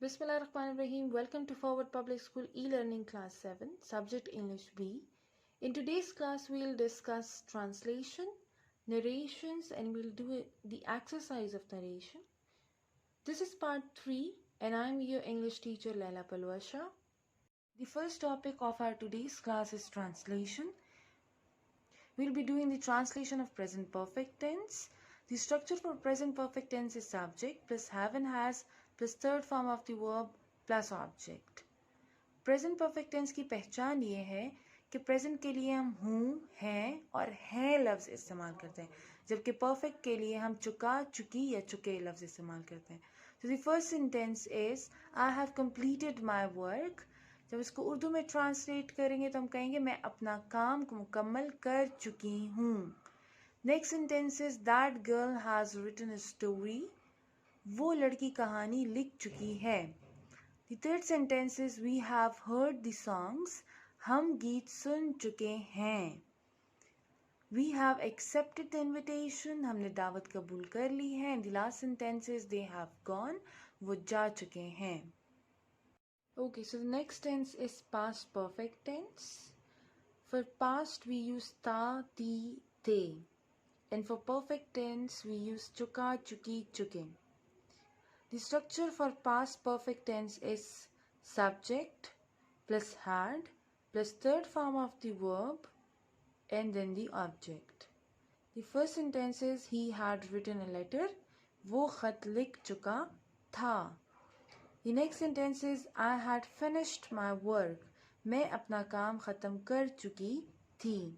Bismillahirrahmanirrahim. Welcome to Forward Public School E-Learning Class 7, Subject English B. In today's class, we'll discuss translation, narrations, and we'll do the exercise of narration. This is part 3, and I'm your English teacher, Laila Palwasha. The first topic of our today's class is translation. We'll be doing the translation of present perfect tense. The structure for present perfect tense is subject plus have and has plus third form of the verb plus object. Present perfect tense की पहचान ये है कि present के लिए हम हूँ, हैं और हैं लफ्ज़ इस्तेमाल करते हैं, जबकि perfect के लिए हम चुका, चुकी या चुके लफ्ज़ इस्तेमाल करते हैं. So the first sentence is I have completed my work. जब इसको उर्दू में ट्रांसलेट करेंगे तो हम कहेंगे मैं अपना काम को मुकम्मल कर चुकी हूँ. Next sentence is that girl has written a story. वो लड़की कहानी लिख चुकी है. The third sentence is we have heard the songs. हम गीत सुन चुके हैं. We have accepted the invitation. हमने दावत कबूल कर ली है. And the last sentence is they have gone. वो जा चुके हैं. Okay, so the next tense is past perfect tense. For past we use ta, ti, te. And for perfect tense we use chuka, chuki, chuke. The structure for past perfect tense is subject plus had plus third form of the verb and then the object. The first sentence is he had written a letter. वो खत लिख चुका था. The next sentence is I had finished my work. मैं अपना काम ख़त्म कर चुकी थी.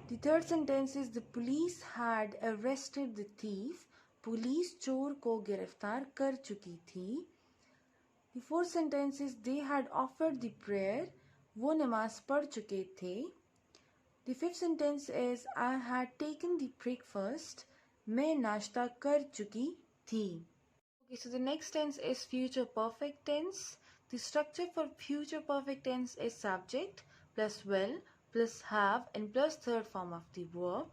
The third sentence is the police had arrested the thief. Police चोर को गिरफ्तार कर चुकी थी. The fourth sentence is they had offered the prayer. वो नमाज पढ़ चुके थे. The fifth sentence is I had taken the breakfast. मैं नाश्ता कर चुकी थी. Okay, so the next tense is future perfect tense. The structure for future perfect tense is subject plus will plus have and plus third form of the verb.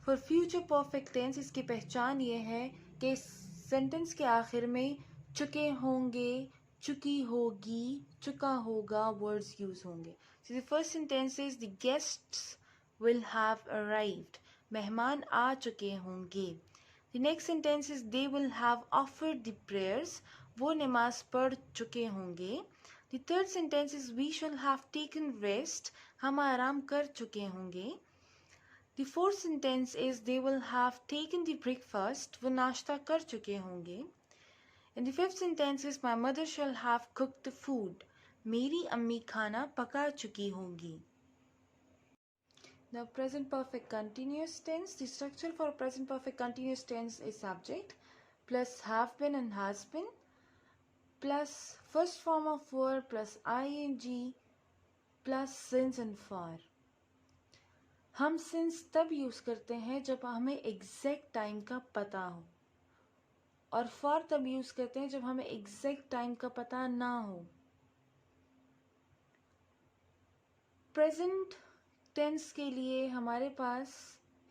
For future perfect tense इसकी पहचान ये है कि sentence के आखिर में चुके होंगे, चुकी होगी, चुका होगा words use होंगे. So the first sentence is the guests will have arrived. मेहमान आ चुके होंगे. The next sentence is they will have offered the prayers. वो नमाज पढ़ चुके होंगे. The third sentence is we shall have taken rest. हम आराम कर चुके होंगे. The fourth sentence is they will have taken the breakfast. वो नाश्ता कर चुके होंगे. And the fifth sentence is my mother shall have cooked the food. मेरी अम्मी खाना पका चुकी होंगी. Now present perfect continuous tense. The structure for present perfect continuous tense is subject plus have been and has been plus first form of verb plus ing plus since and for. हम since तब use करते हैं जब हमें exact time का पता हो, और for तब यूज़ करते हैं जब हमें एग्जैक्ट टाइम का पता ना हो. प्रेजेंट टेंस के लिए हमारे पास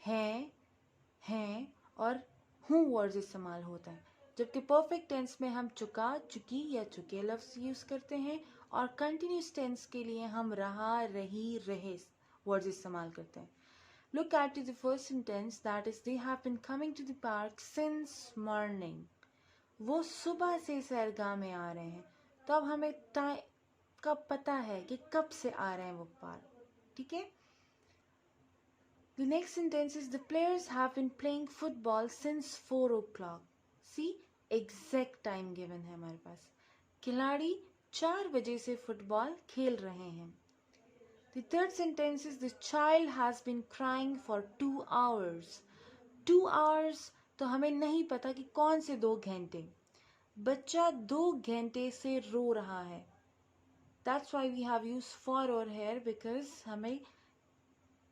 हैं और हूँ वर्ड्स इस्तेमाल होता है, जबकि परफेक्ट टेंस में हम चुका, चुकी या चुके लफ्ज़ यूज़ करते हैं, और कंटिन्यूस टेंस के लिए हम रहा, रही, रहे वर्ड्स इस्तेमाल करते हैं. Look at the first sentence, that is they have been coming to the park since morning. वो सुबह से सैरगाह में आ रहे हैं. तो अब हमें टाइम का पता है कि कब से आ रहे हैं वो पार्क. ठीक है. The next sentence is the players have been playing football since 4 o'clock. See, exact time given है हमारे पास. खिलाड़ी 4 बजे से फुटबॉल खेल रहे हैं. The third sentence is the child has been crying for 2 hours. 2 hours तो हमें नहीं पता कि कौन से 2 घंटे. बच्चा 2 घंटे से रो रहा है. That's why we have used for or here, because हमें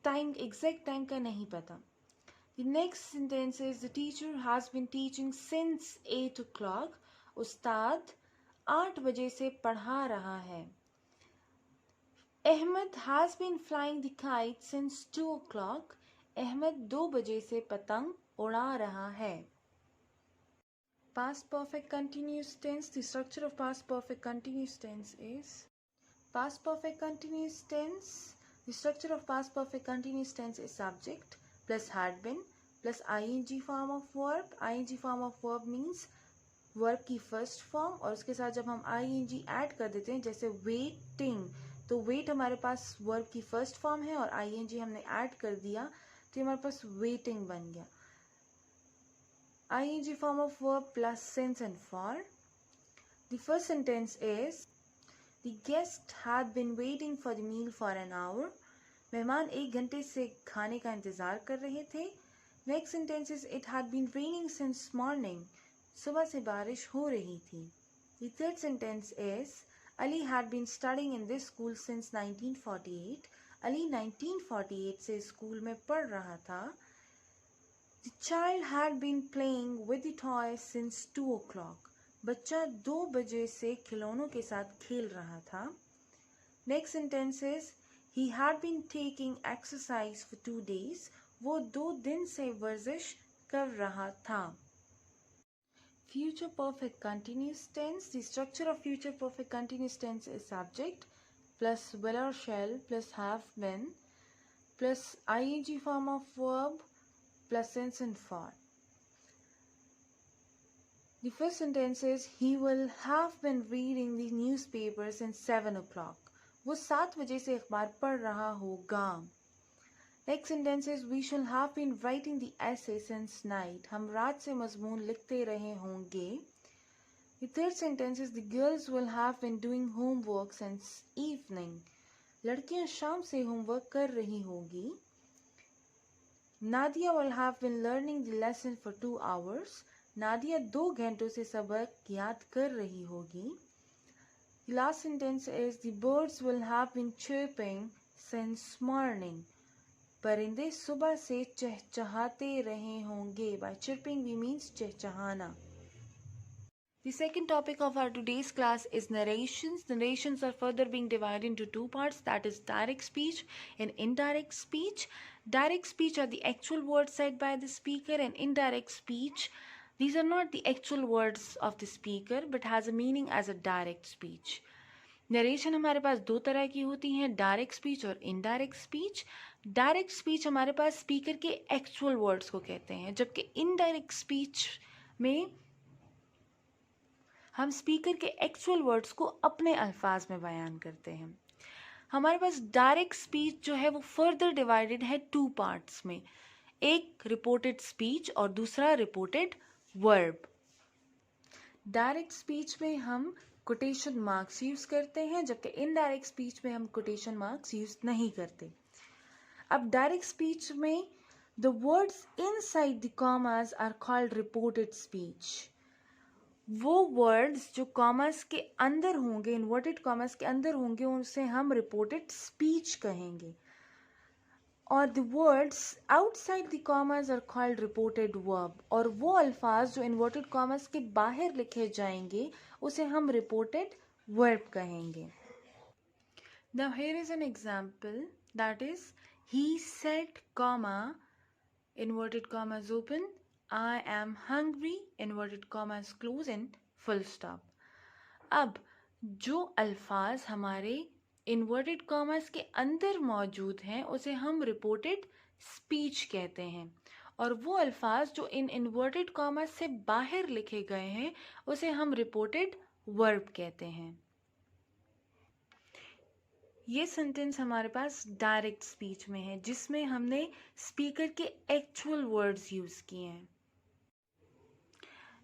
टाइम एग्जैक्ट टाइम का नहीं पता. The next sentence is the teacher has been teaching since 8 o'clock. उस्ताद 8 बजे से पढ़ा रहा है. Ahmed has been flying the kite since 2 o'clock. Ahmad 2 बजे से पतंग उड़ा रहा है. Past perfect continuous tense. The structure of past perfect continuous tense is past perfect continuous tense. The structure of past perfect continuous tense is subject plus had been plus ing form of verb. ing form of verb means verb की first form और उसके साथ जब हम ing add कर देते हैं, जैसे वेटिंग, तो वेट हमारे पास वर्ब की फर्स्ट फॉर्म है और ing हमने ऐड कर दिया तो हमारे पास वेटिंग बन गया. ing form of verb plus since and for. The first sentence is the guest had been waiting for the meal for an hour. मेहमान 1 घंटे से खाने का इंतजार कर रहे थे. Next sentence is it had been raining since morning. सुबह से बारिश हो रही थी. The third sentence is Ali had been studying in this school since 1948. Ali 1948 से स्कूल में पढ़ रहा था. The child had been playing with the toys since 2 o'clock. बच्चा 2 बजे से खिलौनों के साथ खेल रहा था. Next sentence is he had been taking exercise for 2 days. वो 2 दिन से वर्जिश कर रहा था. Future perfect continuous tense. The structure of future perfect continuous tense is subject plus will or shall plus have been plus ing form of verb plus since and for. The first sentence is he will have been reading the newspaper since 7 o'clock. वो 7 बजे से अखबार पढ़ रहा होगा. Next sentence is we shall have been writing the essay since night. हम रात से मजमून लिखते रहे होंगे. The third sentence is the girls will have been doing homework since evening. लड़कियां शाम से होमवर्क कर रही होगी. Nadia will have been learning the lesson for 2 hours. Nadia 2 घंटों से सबक याद कर रही होगी. The last sentence is the birds will have been chirping since morning. परिंदे सुबह से चहचहाते रहे होंगे. By chirping we means चहचहाना. The second topic of our today's class is narrations. Narrations are further being divided into 2 parts, that is direct speech and indirect speech. Direct speech are the actual words said by the speaker, and indirect speech, these are not the actual words of the speaker but has a meaning as a direct speech. Narration हमारे पास 2 तरह की होती हैं, direct speech और indirect speech. Direct speech हमारे पास speaker के actual words को कहते हैं, जबकि indirect speech में हम स्पीकर के एक्चुअल वर्ड्स को अपने अल्फाज में बयान करते हैं. हमारे पास डायरेक्ट स्पीच जो है वो फर्दर डिवाइडेड है 2 पार्ट्स में. एक रिपोर्टेड स्पीच और दूसरा रिपोर्टेड वर्ब. डायरेक्ट स्पीच में हम कोटेशन मार्क्स यूज करते हैं, जबकि इनडायरेक्ट स्पीच में हम कोटेशन मार्क्स यूज नहीं करते. अब डायरेक्ट स्पीच में the words inside the commas are called reported speech. वो वर्ड्स जो कॉमर्स के अंदर होंगे, इन्वर्टेड कॉमर्स के अंदर होंगे, उनसे हम रिपोर्टेड स्पीच कहेंगे. और the words outside the commas are called reported verb. और वो अल्फाज जो इन्वर्टेड कॉमर्स के बाहर लिखे जाएंगे उसे हम रिपोर्टेड वर्ब कहेंगे. Now here is an example, that is he said, comma, inverted commas open, I am hungry, inverted commas close and full stop. अब जो अल्फाज हमारे इन्वर्टेड कॉमर्स के अंदर मौजूद हैं उसे हम रिपोर्टेड स्पीच कहते हैं, और वो अल्फाज जो इन इन्वर्टेड कॉमर्स से बाहर लिखे गए हैं उसे हम रिपोर्टेड वर्ब कहते हैं. ये सेंटेंस हमारे पास डायरेक्ट स्पीच में है, जिसमें हमने स्पीकर के एक्चुअल वर्ड्स यूज किए हैं.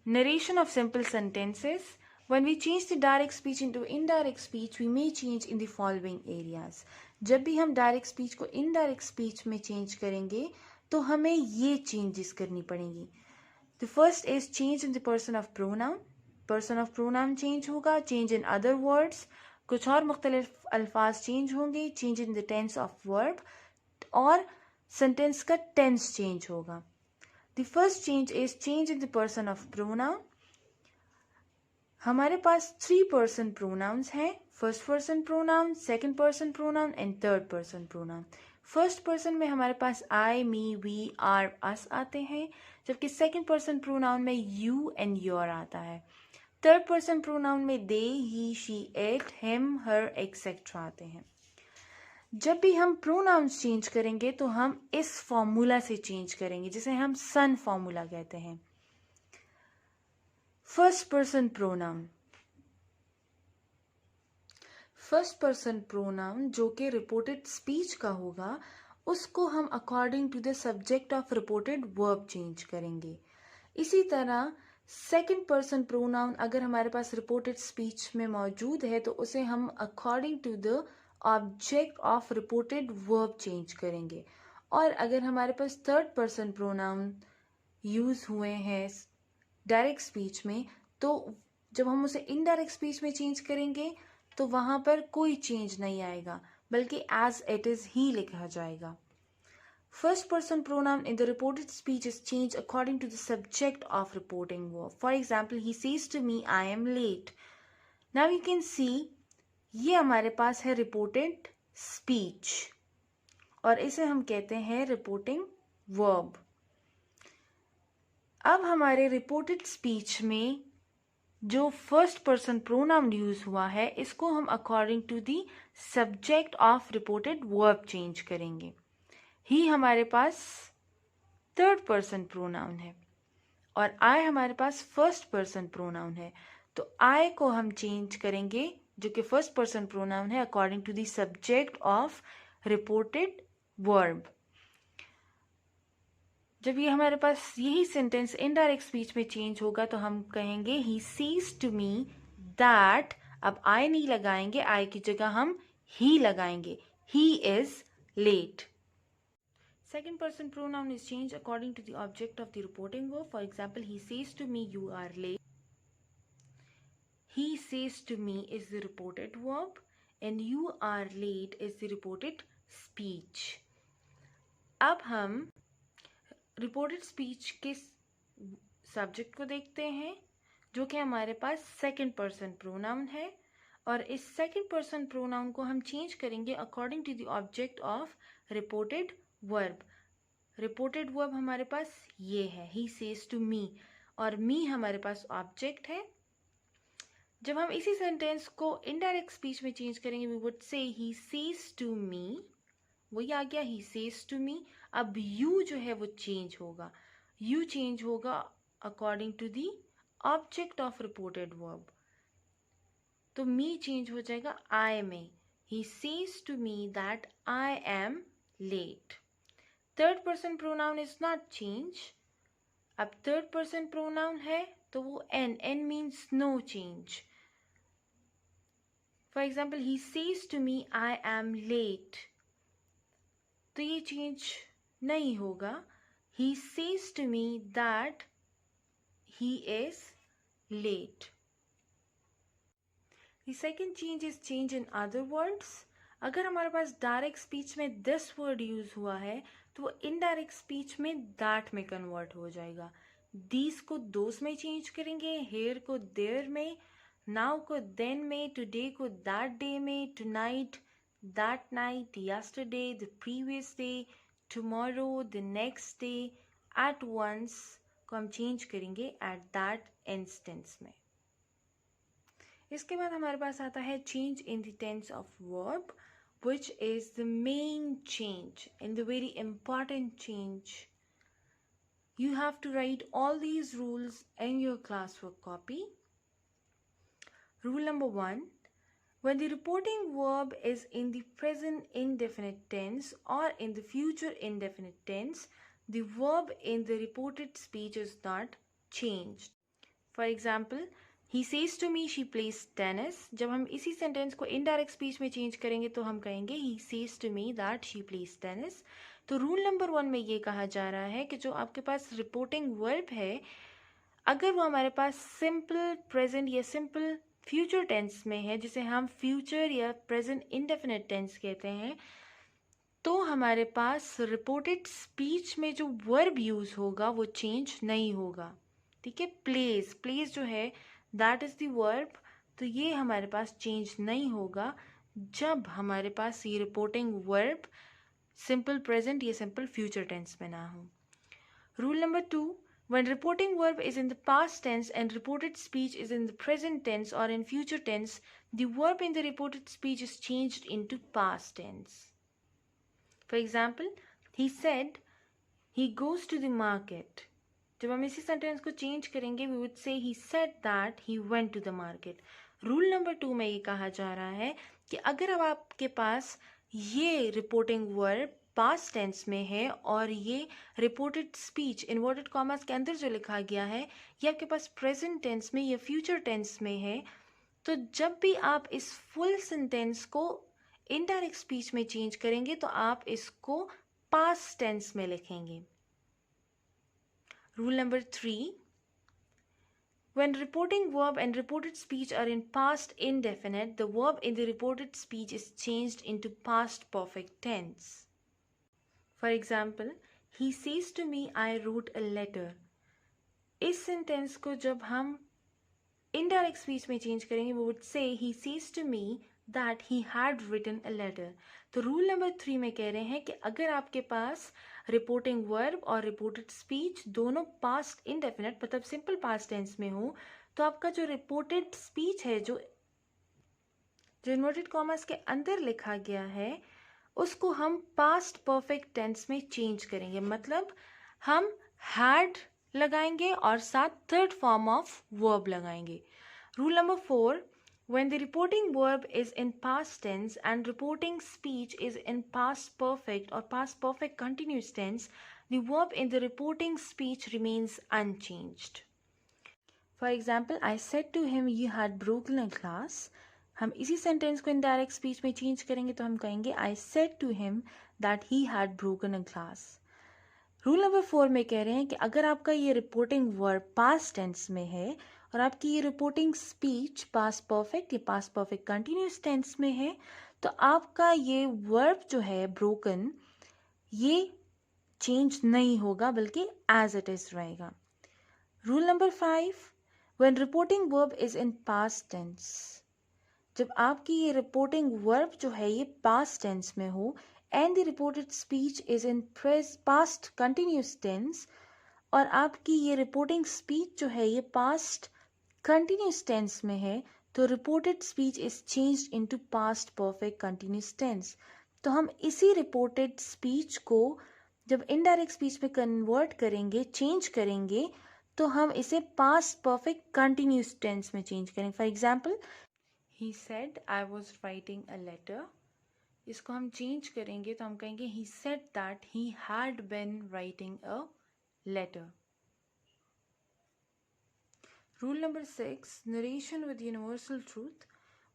Narration of simple sentences. When we change the direct speech into indirect speech, we may change in the following areas. जब भी हम डायरेक्ट स्पीच को इनडायरेक्ट स्पीच में चेंज करेंगे तो हमें ये चेंजेस करनी पड़ेंगी. The first is change in the person of pronoun. Person of pronoun change होगा. Change in other words. कुछ और मुख्तलिफ अल्फाज चेंज होंगे. Change in the tense of verb. और सेंटेंस का टेंस चेंज होगा. The first change is change in the person of pronoun. हमारे पास 3 person pronouns हैं. First person pronoun, second person pronoun and third person pronoun. First person में हमारे पास आई, मी, we, are, अस आते हैं, जबकि सेकंड पर्सन प्रोनाउन में you and your आता है। थर्ड पर्सन प्रोनाउन में they, he, she, it, him, her, etcetera आते हैं। जब भी हम प्रोनाउंस चेंज करेंगे तो हम इस फॉर्मूला से चेंज करेंगे, जिसे हम सन फॉर्मूला कहते हैं। First person pronoun, first person pronoun जो कि रिपोर्टेड स्पीच का होगा, उसको हम according to the subject of reported verb change करेंगे। इसी तरह सेकंड पर्सन प्रोनाउन अगर हमारे पास रिपोर्टेड स्पीच में मौजूद है तो उसे हम according to the object of reported verb change करेंगे। और अगर हमारे पास थर्ड पर्सन प्रोनाउन यूज हुए हैं डायरेक्ट स्पीच में, तो जब हम उसे इनडायरेक्ट स्पीच में चेंज करेंगे तो वहां पर कोई चेंज नहीं आएगा, बल्कि एज इट इज ही लिखा जाएगा। First person pronoun in the reported speech is changed according to the subject of reporting verb. For example, he says to me, I am late. Now you can see, ये हमारे पास है reported speech और इसे हम कहते हैं reporting verb. अब हमारे reported speech में जो first person pronoun यूज हुआ है, इसको हम according to the subject of reported verb change करेंगे। ही हमारे पास थर्ड पर्सन प्रोनाउन है और आई हमारे पास फर्स्ट पर्सन प्रोनाउन है, तो आई को हम चेंज करेंगे जो कि फर्स्ट पर्सन प्रोनाउन है according to the subject of reported verb. जब ये हमारे पास यही सेंटेंस इनडायरेक्ट स्पीच में चेंज होगा तो हम कहेंगे he says to me that. अब आई नहीं लगाएंगे, आई की जगह हम ही लगाएंगे, he is late. Second person pronoun is changed according to the object of the reporting verb. For example, he says to me, you are late. He says to me is the reported verb and you are late is the reported speech. अब हम reported speech के subject को देखते हैं जो कि हमारे पास second person pronoun है, और इस second person pronoun को हम change करेंगे according to the object of reported verb. Reported verb हमारे पास ये है, ही सेज टू मी, और मी हमारे पास ऑब्जेक्ट है। जब हम इसी सेंटेंस को इनडायरेक्ट स्पीच में चेंज करेंगे, we would say he says to मी, वही आ गया ही सेज टू मी। अब यू जो है वो चेंज होगा, यू चेंज होगा according to the object of reported verb, तो मी चेंज हो जाएगा आई में। He says to me that I am late. Third person pronoun is not change. अब थर्ड पर्सन प्रोनाउन है तो वो N means no change. For example, he says to me I am late, तो ये change नहीं होगा। He says to me that he is late. The second change is change in other words. अगर हमारे पास direct speech में this word use हुआ है तो वो इनडायरेक्ट स्पीच में दैट में कन्वर्ट हो जाएगा। दीज को दोस में चेंज करेंगे, हेयर को देयर में, नाउ को देन में, टुडे को दैट डे में, tonight that night, yesterday the previous day, tomorrow the next day, at once को हम चेंज करेंगे एट दैट इंस्टेंस में। इसके बाद हमारे पास आता है change in the tense of verb, which is the main change and the very important change. You have to write all these rules in your classwork copy. Rule number 1, when the reporting verb is in the present indefinite tense or in the future indefinite tense, the verb in the reported speech is not changed. For example, he says to me she plays tennis. जब हम इसी sentence को indirect speech में change करेंगे तो हम कहेंगे he says to me that she plays tennis. तो रूल नंबर 1 में ये कहा जा रहा है कि जो आपके पास रिपोर्टिंग वर्ब है, अगर वो हमारे पास सिंपल प्रेजेंट या सिंपल फ्यूचर टेंस में है, जिसे हम फ्यूचर या प्रेजेंट इंडेफिनिट टेंस कहते हैं, तो हमारे पास रिपोर्टेड स्पीच में जो वर्ब यूज होगा वो चेंज नहीं होगा। ठीक है, प्लेज, प्लेज जो है दैट इज द वर्ब, तो ये हमारे पास चेंज नहीं होगा जब हमारे पास ये रिपोर्टिंग वर्ब सिंपल प्रेजेंट या सिंपल फ्यूचर टेंस में ना हो। Rule number 2, when reporting verb is in the past tense and reported speech is in the present tense or in future tense, the verb in the reported speech is changed into past tense. For example, he said he goes to the market. जब हम इसी sentence को change करेंगे we would say he said that he went to the market. Rule number 2 में ये कहा जा रहा है कि अगर अब आपके पास ये रिपोर्टिंग वर्ब पास्ट टेंस में है और ये रिपोर्टेड स्पीच इन्वर्टेड कॉमास के अंदर जो लिखा गया है ये आपके पास प्रेजेंट टेंस में या फ्यूचर टेंस में है, तो जब भी आप इस फुल सेंटेंस को इनडायरेक्ट स्पीच में चेंज करेंगे तो आप इसको पास्ट टेंस में लिखेंगे। Rule number 3, when reporting verb and reported speech are in past indefinite, the verb in the reported speech is changed into past perfect tense. For example, he says to me, I wrote a letter. इस sentence को जब हम indirect speech में change करेंगे we would say he says to me that he had written a letter. तो rule number 3 में कह रहे हैं कि अगर आपके पास रिपोर्टिंग वर्ब और रिपोर्टेड स्पीच दोनों पास्ट इंडेफिनिट मतलब सिंपल पास्ट टेंस में हो तो आपका जो रिपोर्टेड स्पीच है जो इन्वर्टेड कॉमास के अंदर लिखा गया है उसको हम पास्ट परफेक्ट टेंस में चेंज करेंगे। मतलब हम हैड लगाएंगे और साथ थर्ड फॉर्म ऑफ वर्ब लगाएंगे। Rule number 4, when the reporting verb is in past tense and reporting speech is in past perfect or past perfect continuous tense, the verb in the reporting speech remains unchanged. For example, I said to him you had broken a glass. हम इसी sentence को indirect speech में change करेंगे तो हम कहेंगे I said to him that he had broken a glass. Rule number 4 में कह रहे हैं कि अगर आपका ये रिपोर्टिंग वर्ब पास्ट टेंस में है और आपकी ये रिपोर्टिंग स्पीच पास्ट परफेक्ट या पास्ट परफेक्ट कंटिन्यूस टेंस में है तो आपका ये वर्ब जो है ब्रोकन ये चेंज नहीं होगा बल्कि एज इट इज रहेगा। Rule number 5, when reporting verb is in past tense, जब आपकी ये रिपोर्टिंग वर्ब जो है ये पास्ट टेंस में हो and the reported speech is in past continuous tense और आपकी ये रिपोर्टिंग स्पीच जो है ये पास्ट कंटिन्यूस टेंस में है तो reported speech is changed into past perfect continuous tense. तो हम इसी रिपोर्टेड स्पीच को जब इनडायरेक्ट स्पीच में कन्वर्ट करेंगे चेंज करेंगे तो हम इसे पास्ट परफेक्ट कंटिन्यूस टेंस में चेंज करेंगे। For example, he said I was writing a letter. इसको हम चेंज करेंगे तो हम कहेंगे he said that he had been writing a letter. Rule number 6, narration with universal truth.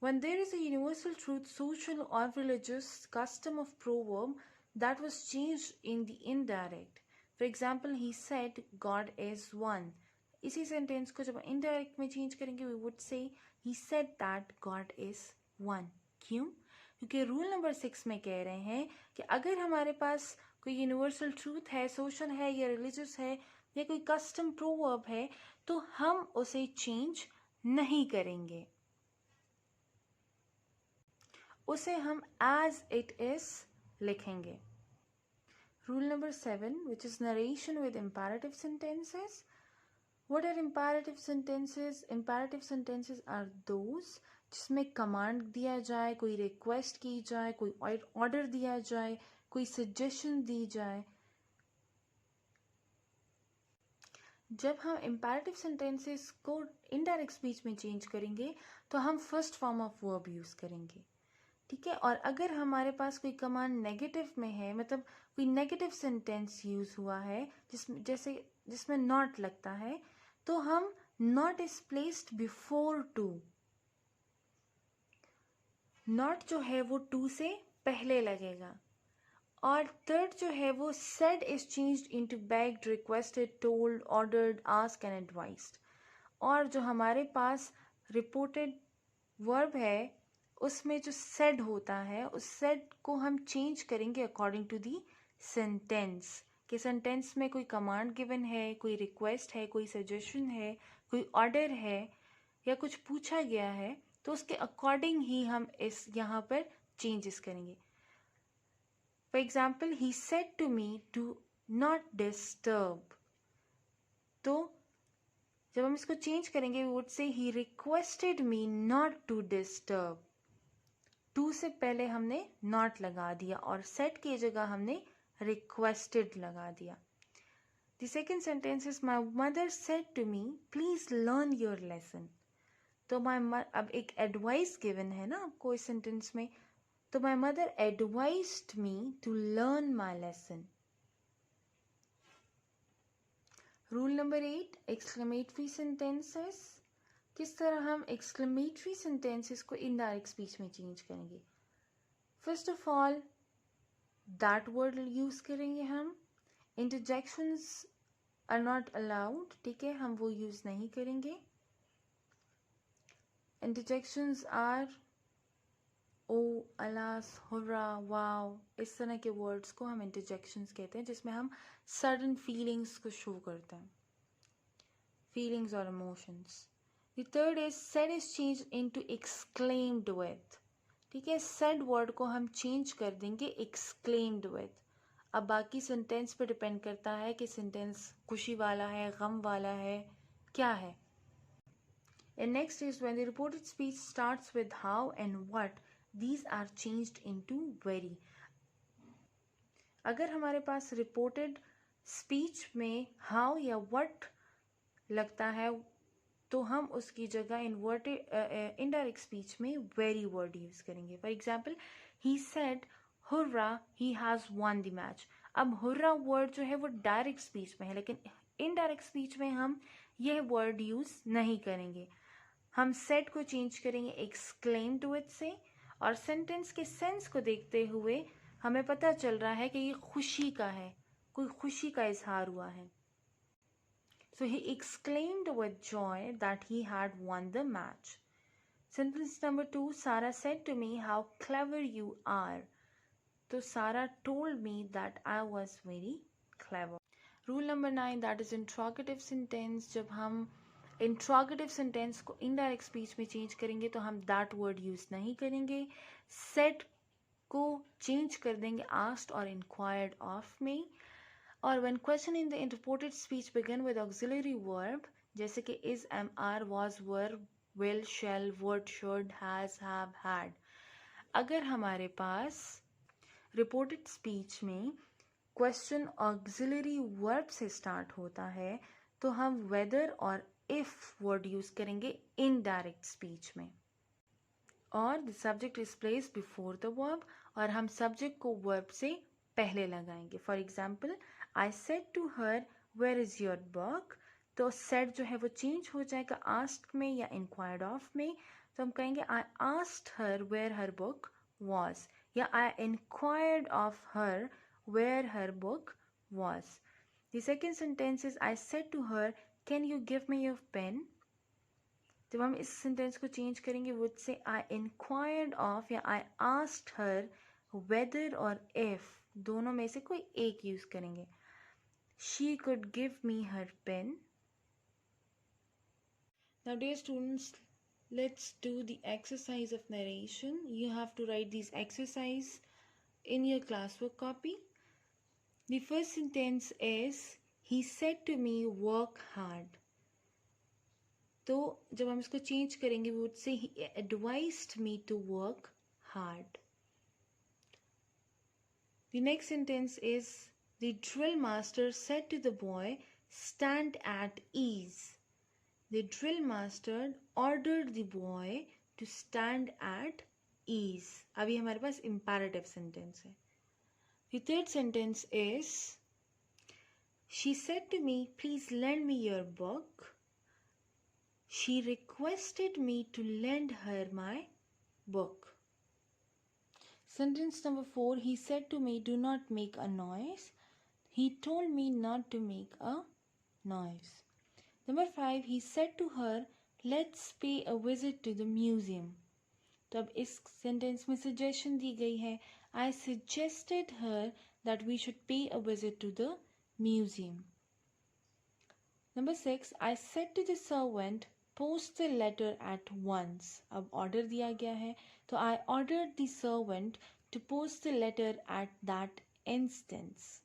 When there is a universal truth, social or religious custom of proverb that was changed in the indirect. For example, he said God is one. इसी sentence को जब indirect में change करेंगे we would say he said that God is one. क्यों? क्योंकि rule number 6 में कह रहे हैं कि अगर हमारे पास कोई यूनिवर्सल ट्रूथ है, सोशल है या रिलीजियस है या कोई कस्टम प्रोवर्ब है तो हम उसे चेंज नहीं करेंगे, उसे हम एज इट इज लिखेंगे। Rule number 7, which is narration with imperative sentences. What are imperative sentences? Imperative sentences are those जिसमें कमांड दिया जाए, कोई रिक्वेस्ट की जाए, कोई ऑर्डर दिया जाए, कोई सजेशन दी जाए। जब हम imperative sentences को इनडायरेक्ट स्पीच में चेंज करेंगे तो हम first form of verb use करेंगे, ठीक है। और अगर हमारे पास कोई कमांड नेगेटिव में है, मतलब कोई नेगेटिव सेंटेंस यूज हुआ है जिसमें नॉट लगता है तो हम not is placed before to, not जो है वो टू से पहले लगेगा। और थर्ड जो है वो said is changed into bagged, requested, told, ordered, asked and advised. और जो हमारे पास रिपोर्टेड वर्ब है उसमें जो सेड होता है उस सेड को हम चेंज करेंगे अकॉर्डिंग टू दी सेंटेंस, कि सेंटेंस में कोई कमांड गिवन है, कोई रिक्वेस्ट है, कोई सजेशन है, कोई ऑर्डर है या कुछ पूछा गया है तो उसके अकॉर्डिंग ही हम इस यहाँ पर चेंजेस करेंगे। For example, he said to me to not disturb. तो जब हम इसको चेंज करेंगे, we would say he requested me not to disturb. to से पहले हमने not लगा दिया और said की जगह हमने requested लगा दिया. The second sentence is my mother said to me, please learn your lesson. तो अब एक advice given है ना आपको इस sentence में. तो my mother advised me to learn my lesson. Rule number 8, exclamatory sentences. किस तरह हम exclamatory sentences को indirect speech में change करेंगे? First of all, that word use करेंगे हम. Interjections are not allowed, ठीक है, हम वो use नहीं करेंगे. Interjections are oh, alas, hurrah, wow, इस तरह के वर्ड्स को हम इंटरजेक्शंस कहते हैं जिसमें हम सडन फीलिंग्स को शो करते हैं, फीलिंग्स और emotions. The third is said is change into exclaimed with. ठीक है, सेड वर्ड को हम चेंज कर देंगे एक्सक्लेम्ड विथ. अब बाकी सेंटेंस पे डिपेंड करता है कि सेंटेंस खुशी वाला है, गम वाला है, क्या है. And next is when the reported speech starts with how and what, these are changed into very. अगर हमारे पास reported speech में how या what लगता है तो हम उसकी जगह indirect speech में very word use करेंगे. For example, he said, hurrah, he has won the match. अब hurrah word जो है वो direct speech में है, लेकिन indirect speech में हम यह word use नहीं करेंगे. हम सेड को चेंज करेंगे एक्सक्लेम्ड विथ से, और सेंटेंस के सेंस को देखते हुए हमें पता चल रहा है कि ये खुशी का है, कोई खुशी का इजहार हुआ है. So he exclaimed with joy that he had won the match. Sentence number 2, Sara said to me how clever you are. तो Sara told me that I was very clever. Rule number 9, that is interrogative sentence. जब हम interrogative sentence को indirect speech में change करेंगे तो हम that word use नहीं करेंगे. सेड को चेंज कर देंगे आस्क्ड और इंक्वायर्ड ऑफ में. और when question in the reported speech begin with auxiliary verb, जैसे कि is, am, are, was, were, will, shall, would, should, has, have, had. अगर हमारे पास रिपोर्टेड स्पीच में क्वेश्चन ऑक्सिलरी वर्ब से स्टार्ट होता है तो हम वेदर और इफ वर्ड यूज करेंगे इनडायरेक्ट स्पीच में. और the subject is place before the verb, और हम सब्जेक्ट को वर्ब से पहले लगाएंगे. For example, I said to her where is your book. तो सेड जो है वो चेंज हो जाएगा आस्क्ड में या इंक्वायर्ड ऑफ में. तो हम कहेंगे I asked her where her book was, या I inquired of her where her book was. The second sentence is I said to her can you give me your pen. जब हम इस sentence को change करेंगे would say I inquired of या I asked her whether और if, दोनों में से कोई एक यूज करेंगे. She could give me her pen. Now dear students, let's do the exercise of narration. You have to write this exercise in your classwork copy. The first sentence is he said to me work hard. तो जब हम इसको change करेंगे we would say he advised me to work hard. The next sentence is the drill master said to the boy stand at ease. The drill master ordered the boy to stand at ease. अभी हमारे पास imperative sentence है. The third sentence is she said to me please lend me your book. She requested me to lend her my book. Sentence number 4, he said to me do not make a noise. He told me not to make a noise. Number 5, he said to her let's pay a visit to the museum. तो अब इस sentence में suggestion दी गई है I suggested her that we should pay a visit to the museum. Number 6, I said to the servant post the letter at once. अब order दिया गया है तो I ordered the servant to post the letter at that instance.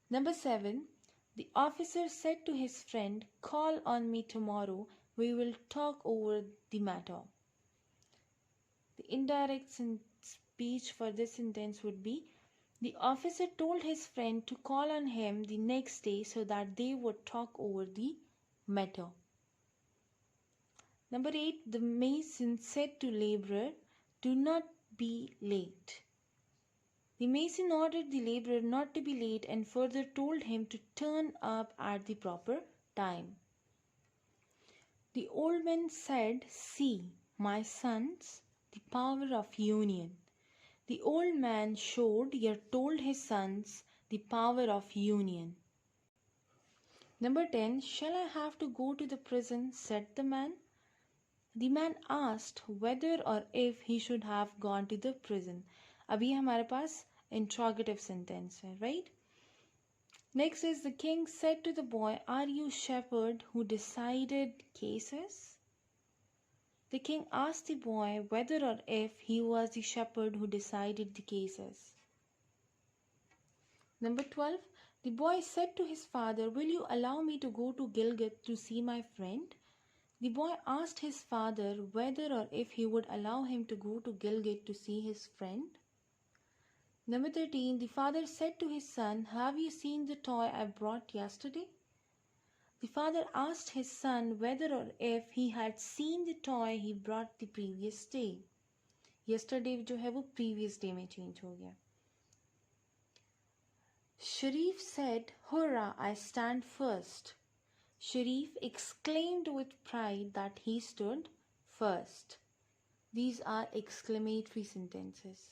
Number 7. The officer said to his friend, "Call on me tomorrow. We will talk over the matter." The indirect speech for this sentence would be, the officer told his friend to call on him the next day so that they would talk over the matter. Number 8. The mason said to laborer, "Do not be late." The mason ordered the laborer not to be late and further told him to turn up at the proper time. The old man said, "See, my sons, the power of union." The old man showed or told his sons the power of union. Number 10. "Shall I have to go to the prison?" said the man. The man asked whether or if he should have gone to the prison. अभी हमारे पास interrogative sentence है, right? Next is, the king said to the boy, "Are you shepherd who decided cases?" The king asked the boy whether or if he was the shepherd who decided the cases. Number 12. The boy said to his father, "Will you allow me to go to Gilgit to see my friend?" The boy asked his father whether or if he would allow him to go to Gilgit to see his friend. Number 13. The father said to his son, "Have you seen the toy I brought yesterday?" The father asked his son whether or if he had seen the toy he brought the previous day. Yesterday जो है वो previous day में change हो गया. Sharif said, "Hurrah, I stand first." Sharif exclaimed with pride that he stood first. These are exclamatory sentences.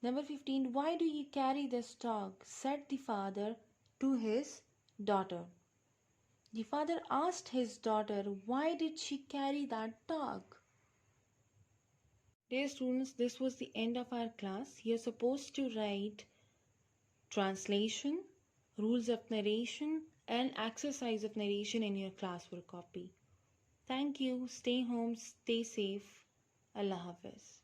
Number 15. "Why do you carry this dog?" said the father to his daughter. The father asked his daughter, why did she carry that dog? Dear students, this was the end of our class. You're supposed to write translation, rules of narration, and exercise of narration in your classwork copy. Thank you. Stay home, stay safe. Allah Hafiz.